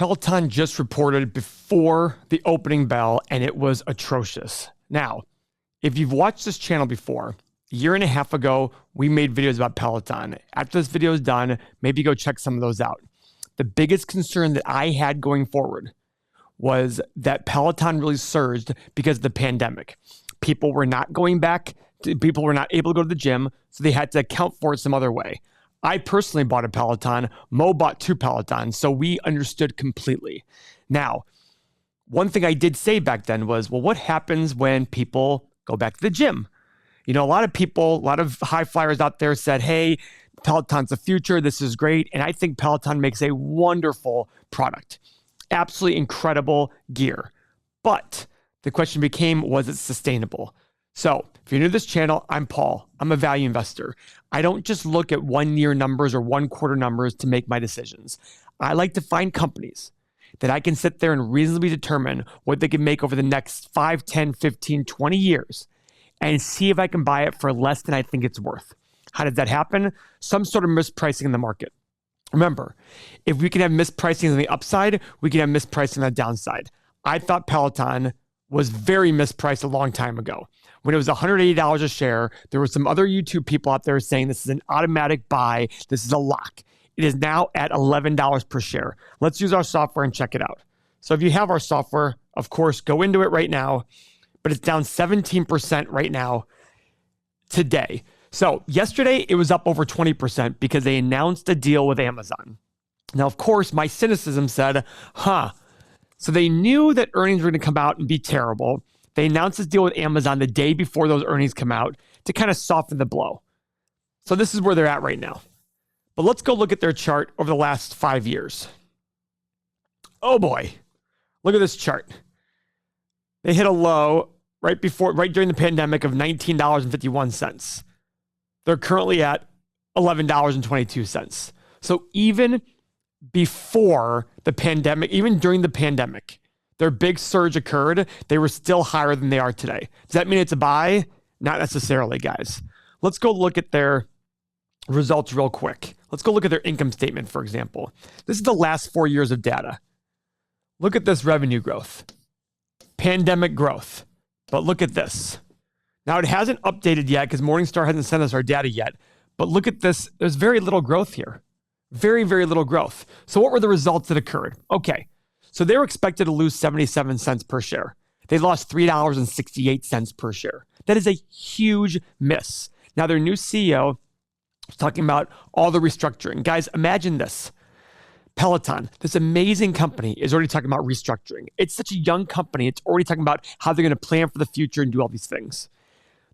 Peloton just reported before the opening bell, and it was atrocious. Now, if you've watched this channel before, a year and a half ago, we made videos about Peloton. After this video is done, maybe go check some of those out. The biggest concern that I had going forward was that Peloton really surged because of the pandemic. People were not going back, people were not able to go to the gym, so they had to account for it some other way. I personally bought a Peloton. Mo bought 2 Pelotons, so we understood completely. Now, one thing I did say back then was, well, what happens when people go back to the gym? You know, a lot of people, a lot of high flyers out there said, hey, Peloton's the future. This is great. And I think Peloton makes a wonderful product. Absolutely incredible gear. But the question became, was it sustainable? So if you're new to this channel, I'm Paul. I'm a value investor. I don't just look at 1 year numbers or 1 quarter numbers to make my decisions. I like to find companies that I can sit there and reasonably determine what they can make over the next 5, 10, 15, 20 years and see if I can buy it for less than I think it's worth. How did that happen? Some sort of mispricing in the market. Remember, if we can have mispricing on the upside, we can have mispricing on the downside. I thought Peloton was very mispriced a long time ago. When it was $180 a share, there were some other YouTube people out there saying this is an automatic buy, this is a lock. It is now at $11 per share. Let's use our software and check it out. So if you have our software, of course, go into it right now, but it's down 17% right now today. So yesterday, it was up over 20% because they announced a deal with Amazon. Now, of course, my cynicism said, so they knew that earnings were going to come out and be terrible. They announced this deal with Amazon the day before those earnings come out to kind of soften the blow. So this is where they're at right now. But let's go look at their chart over the last 5 years. Oh boy, look at this chart. They hit a low right during the pandemic of $19.51. They're currently at $11.22. So even before the pandemic, even during the pandemic, their big surge occurred. They were still higher than they are today. Does that mean it's a buy? Not necessarily, guys. Let's go look at their results real quick. Let's go look at their income statement, for example. This is the last 4 years of data. Look at this revenue growth, pandemic growth. But look at this. Now, it hasn't updated yet because Morningstar hasn't sent us our data yet. But look at this. There's very little growth here. Very, very little growth. So what were the results that occurred? Okay. So they were expected to lose 77 cents per share. They lost $3.68 per share. That is a huge miss. Now, their new CEO was talking about all the restructuring. Guys, imagine this. Peloton, this amazing company, is already talking about restructuring. It's such a young company. It's already talking about how they're going to plan for the future and do all these things.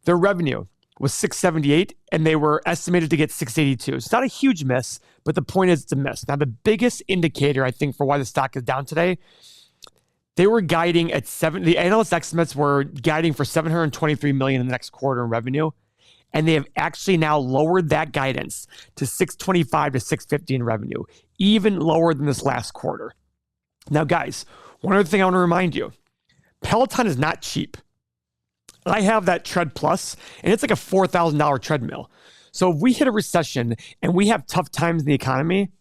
Their revenue was 678, and they were estimated to get 682. It's not a huge miss, but the point is it's a miss. Now, the biggest indicator, I think, for why the stock is down today, they were guiding at the analyst estimates were guiding for $723 million in the next quarter in revenue, and they have actually now lowered that guidance to 625 to 650 in revenue, even lower than this last quarter. Now, guys, one other thing I want to remind you, Peloton is not cheap. I have that Tread Plus, and it's like a $4,000 treadmill. So if we hit a recession and we have tough times in the economy,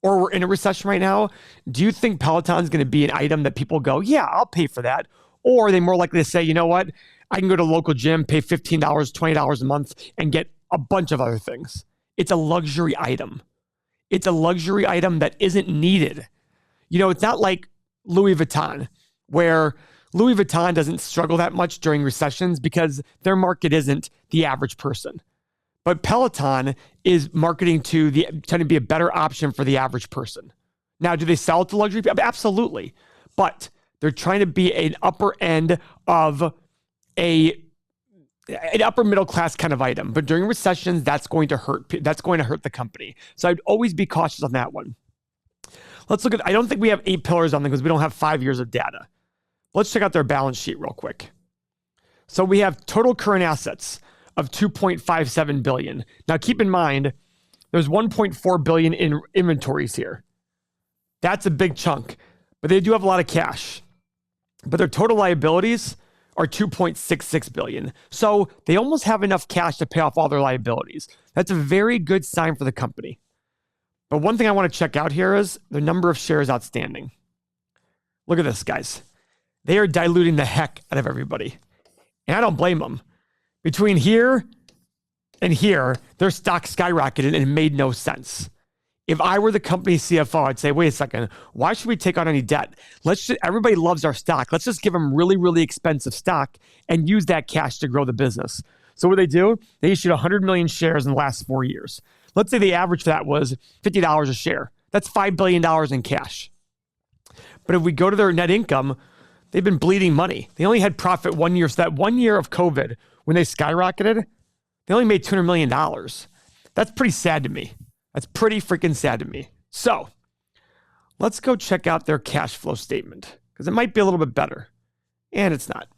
or we're in a recession right now, do you think Peloton is going to be an item that people go, yeah, I'll pay for that? Or are they more likely to say, you know what, I can go to a local gym, pay $15, $20 a month, and get a bunch of other things? It's a luxury item. It's a luxury item that isn't needed. You know, it's not like Louis Vuitton, where Louis Vuitton doesn't struggle that much during recessions because their market isn't the average person. But Peloton is marketing trying to be a better option for the average person. Now, do they sell it to luxury people? Absolutely. But they're trying to be an upper end of an upper middle class kind of item. But during recessions, that's going to hurt the company. So I'd always be cautious on that one. Let's look at, I don't think we have 8 pillars on them because we don't have 5 years of data. Let's check out their balance sheet real quick. So we have total current assets of $2.57 billion. Now keep in mind, there's $1.4 billion in inventories here. That's a big chunk, but they do have a lot of cash. But their total liabilities are $2.66 billion. So they almost have enough cash to pay off all their liabilities. That's a very good sign for the company. But one thing I want to check out here is the number of shares outstanding. Look at this, guys. They are diluting the heck out of everybody. And I don't blame them. Between here and here, their stock skyrocketed and it made no sense. If I were the company CFO, I'd say, wait a second, why should we take on any debt? Everybody loves our stock. Let's just give them really, really expensive stock and use that cash to grow the business. So what they do, they issued 100 million shares in the last 4 years. Let's say the average for that was $50 a share. That's $5 billion in cash. But if we go to their net income, they've been bleeding money. They only had profit 1 year. So that 1 year of COVID, when they skyrocketed, they only made $200 million. That's pretty sad to me. That's pretty freaking sad to me. So let's go check out their cash flow statement because it might be a little bit better. And it's not.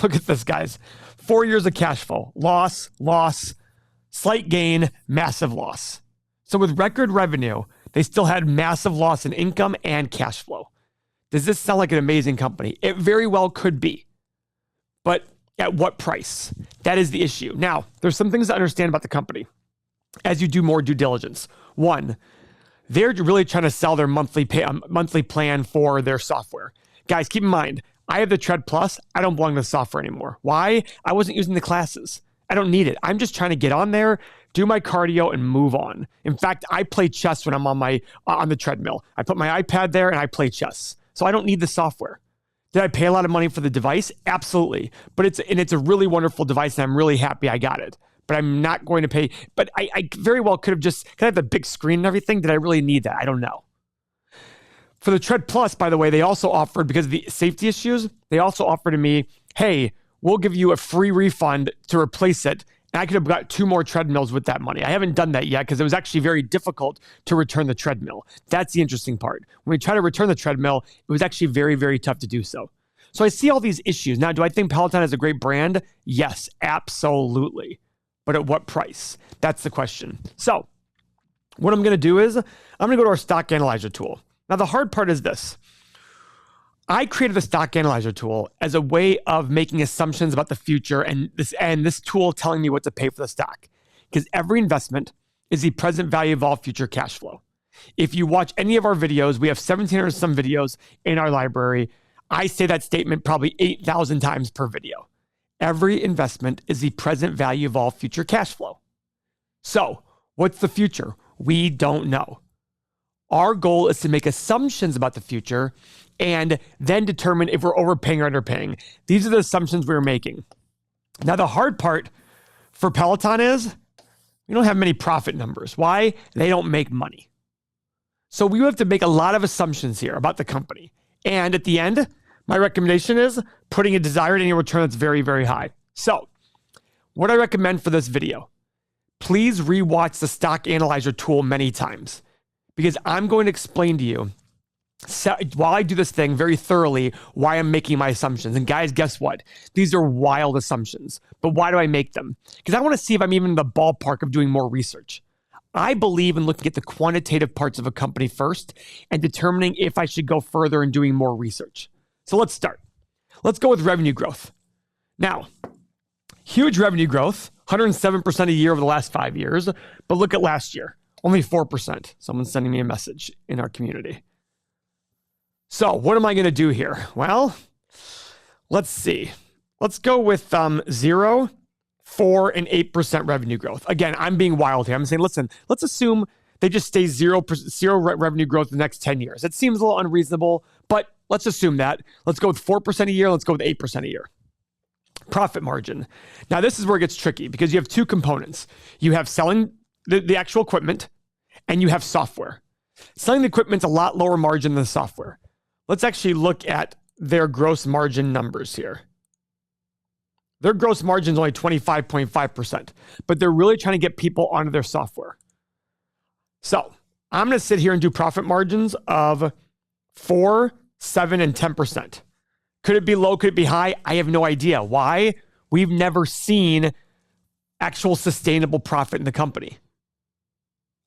Look at this, guys. 4 years of cash flow. Loss, slight gain, massive loss. So with record revenue, they still had massive loss in income and cash flow. Does this sound like an amazing company? It very well could be. But at what price? That is the issue. Now, there's some things to understand about the company as you do more due diligence. One, they're really trying to sell their monthly plan for their software. Guys, keep in mind, I have the Tread Plus. I don't belong to the software anymore. Why? I wasn't using the classes. I don't need it. I'm just trying to get on there, do my cardio, and move on. In fact, I play chess when I'm on the treadmill. I put my iPad there and I play chess. So I don't need the software. Did I pay a lot of money for the device? Absolutely. But it's a really wonderful device and I'm really happy I got it. But I'm not going to pay. But I very well could I have the big screen and everything? Did I really need that? I don't know. For the Tread Plus, by the way, they also offered, because of the safety issues, they also offered to me, hey, we'll give you a free refund to replace it. And I could have got 2 more treadmills with that money. I haven't done that yet because it was actually very difficult to return the treadmill. That's the interesting part. When we try to return the treadmill, it was actually very, very tough to do so. So I see all these issues. Now, do I think Peloton is a great brand? Yes, absolutely. But at what price? That's the question. So what I'm going to do is I'm going to go to our stock analyzer tool. Now, the hard part is this. I created the stock analyzer tool as a way of making assumptions about the future and this tool telling me what to pay for the stock. Because every investment is the present value of all future cash flow. If you watch any of our videos, we have 1,700 some videos in our library. I say that statement probably 8,000 times per video. Every investment is the present value of all future cash flow. So what's the future? We don't know. Our goal is to make assumptions about the future and then determine if we're overpaying or underpaying. These are the assumptions we're making. Now, the hard part for Peloton is we don't have many profit numbers. Why? They don't make money. So we have to make a lot of assumptions here about the company. And at the end, my recommendation is putting a desired annual return that's very, very high. So what I recommend for this video, please rewatch the stock analyzer tool many times because I'm going to explain to you while I do this thing very thoroughly why I'm making my assumptions. And guys, guess what? These are wild assumptions. But why do I make them? Because I want to see if I'm even in the ballpark of doing more research. I believe in looking at the quantitative parts of a company first and determining if I should go further and doing more research. So let's start. Let's go with revenue growth. Now, huge revenue growth, 107% a year over the last 5 years. But look at last year, only 4%. Someone's sending me a message in our community. So what am I going to do here? Well, let's see. Let's go with 0, 4, and 8% revenue growth. Again, I'm being wild here. I'm saying, listen, let's assume they just stay zero revenue growth the next 10 years. It seems a little unreasonable, but let's assume that. Let's go with 4% a year. Let's go with 8% a year. Profit margin. Now, this is where it gets tricky because you have 2 components. You have selling the actual equipment and you have software. Selling the equipment's a lot lower margin than the software. Let's actually look at their gross margin numbers here. Their gross margin is only 25.5%, but they're really trying to get people onto their software. So I'm going to sit here and do profit margins of 4, 7, and 10%. Could it be low? Could it be high? I have no idea. Why? We've never seen actual sustainable profit in the company.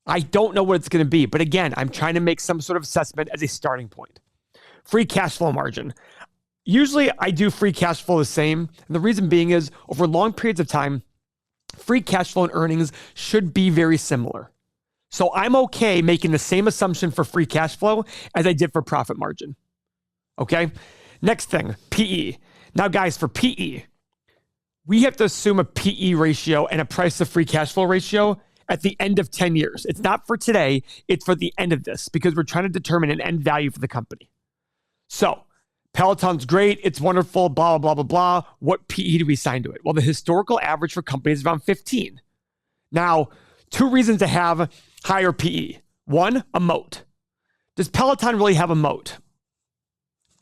I don't know what it's going to be, but again, I'm trying to make some sort of assessment as a starting point. Free cash flow margin. Usually I do free cash flow the same. And the reason being is over long periods of time, free cash flow and earnings should be very similar. So I'm okay making the same assumption for free cash flow as I did for profit margin. Okay. Next thing, PE. Now, guys, for PE, we have to assume a PE ratio and a price to free cash flow ratio at the end of 10 years. It's not for today. It's for the end of this because we're trying to determine an end value for the company. So Peloton's great. It's wonderful, blah, blah, blah, blah, blah. What PE do we assign to it? Well, the historical average for companies is around 15. Now, two reasons to have higher PE. One, a moat. Does Peloton really have a moat?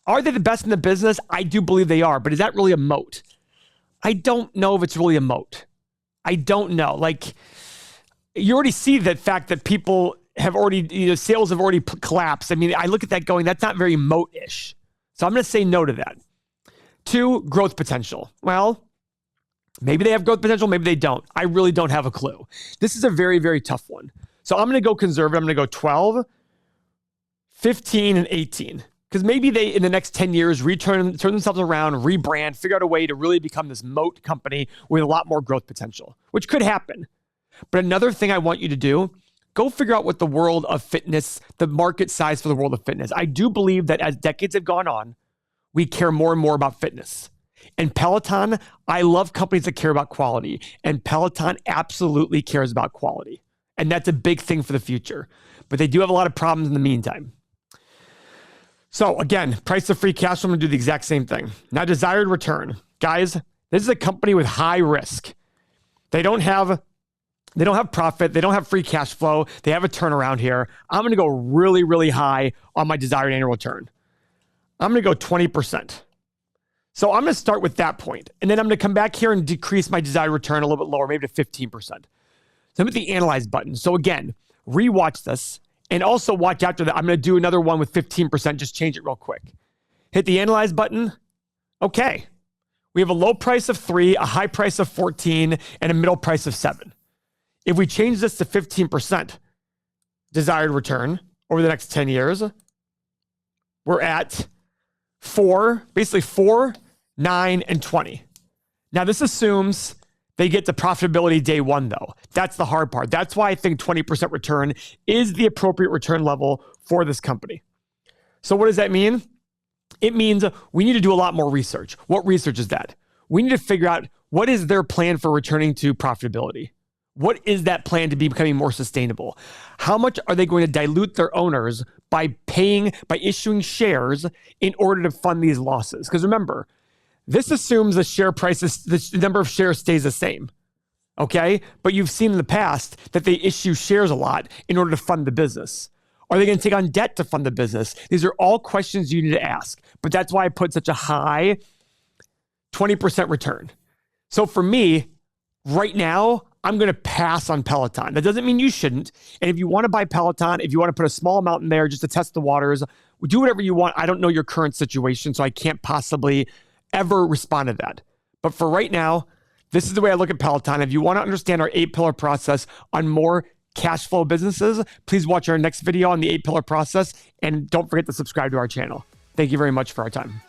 Are they the best in the business? I do believe they are, but is that really a moat? I don't know if it's really a moat. I don't know. Like, you already see the fact that people have already, sales have already collapsed. I mean, I look at that going, that's not very moat-ish. So I'm going to say no to that. Two, growth potential. Well, maybe they have growth potential, maybe they don't. I really don't have a clue. This is a very, very tough one. So I'm going to go conservative. I'm going to go 12, 15, and 18. Because maybe they, in the next 10 years, turn themselves around, rebrand, figure out a way to really become this moat company with a lot more growth potential, which could happen. But another thing I want you to do, go figure out what the world of fitness, the market size for the world of fitness. I do believe that as decades have gone on, we care more and more about fitness. And Peloton, I love companies that care about quality. And Peloton absolutely cares about quality. And that's a big thing for the future. But they do have a lot of problems in the meantime. So again, price to free cash flow, I'm going to do the exact same thing. Now, desired return. Guys, this is a company with high risk. They don't have profit. They don't have free cash flow. They have a turnaround here. I'm going to go really, really high on my desired annual return. I'm going to go 20%. So I'm going to start with that point. And then I'm going to come back here and decrease my desired return a little bit lower, maybe to 15%. So I'm at the analyze button. So again, rewatch this. And also watch after that. I'm going to do another one with 15%. Just change it real quick. Hit the analyze button. Okay. We have a low price of 3, a high price of 14, and a middle price of 7. If we change this to 15% desired return over the next 10 years, we're at 4, basically 4, 9, and 20. Now, this assumes they get to profitability day one, though. That's the hard part. That's why I think 20% return is the appropriate return level for this company. So what does that mean? It means we need to do a lot more research. What research is that? We need to figure out what is their plan for returning to profitability. What is that plan to be becoming more sustainable? How much are they going to dilute their owners by issuing shares in order to fund these losses? Because remember, this assumes the share price, the number of shares stays the same, okay? But you've seen in the past that they issue shares a lot in order to fund the business. Are they going to take on debt to fund the business? These are all questions you need to ask. But that's why I put such a high 20% return. So for me, right now, I'm going to pass on Peloton. That doesn't mean you shouldn't. And if you want to buy Peloton, if you want to put a small amount in there just to test the waters, do whatever you want. I don't know your current situation, so I can't possibly ever respond to that. But for right now, this is the way I look at Peloton. If you want to understand our 8-pillar process on more cash flow businesses, please watch our next video on the 8-pillar process. And don't forget to subscribe to our channel. Thank you very much for our time.